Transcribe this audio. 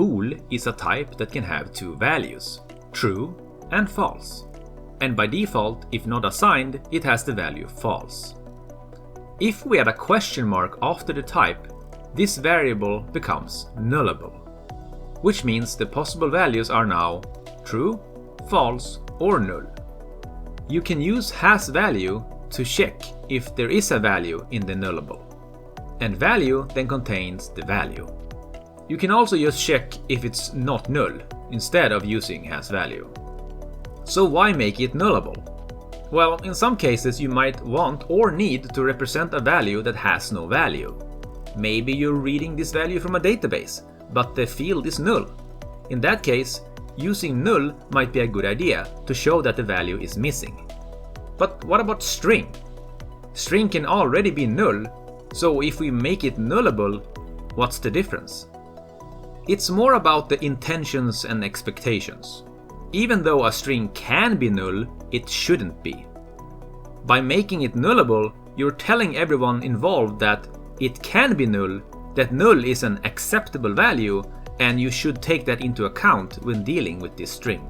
bool is a type that can have two values, true and false. And by default, if not assigned, it has the value false. If we add a question mark after the type, this variable becomes nullable, which means the possible values are now true, false, or null. You can use hasValue to check if there is a value in the nullable, and value then contains the value. You can also just check if it's not null instead of using hasValue. So why make it nullable? Well, in some cases you might want or need to represent a value that has no value. Maybe you're reading this value from a database, but the field is null. In that case, using null might be a good idea to show that the value is missing. But what about string? String can already be null, so if we make it nullable, what's the difference? It's more about the intentions and expectations. Even though a string can be null, it shouldn't be. By making it nullable, you're telling everyone involved that it can be null, that null is an acceptable value, and you should take that into account when dealing with this string.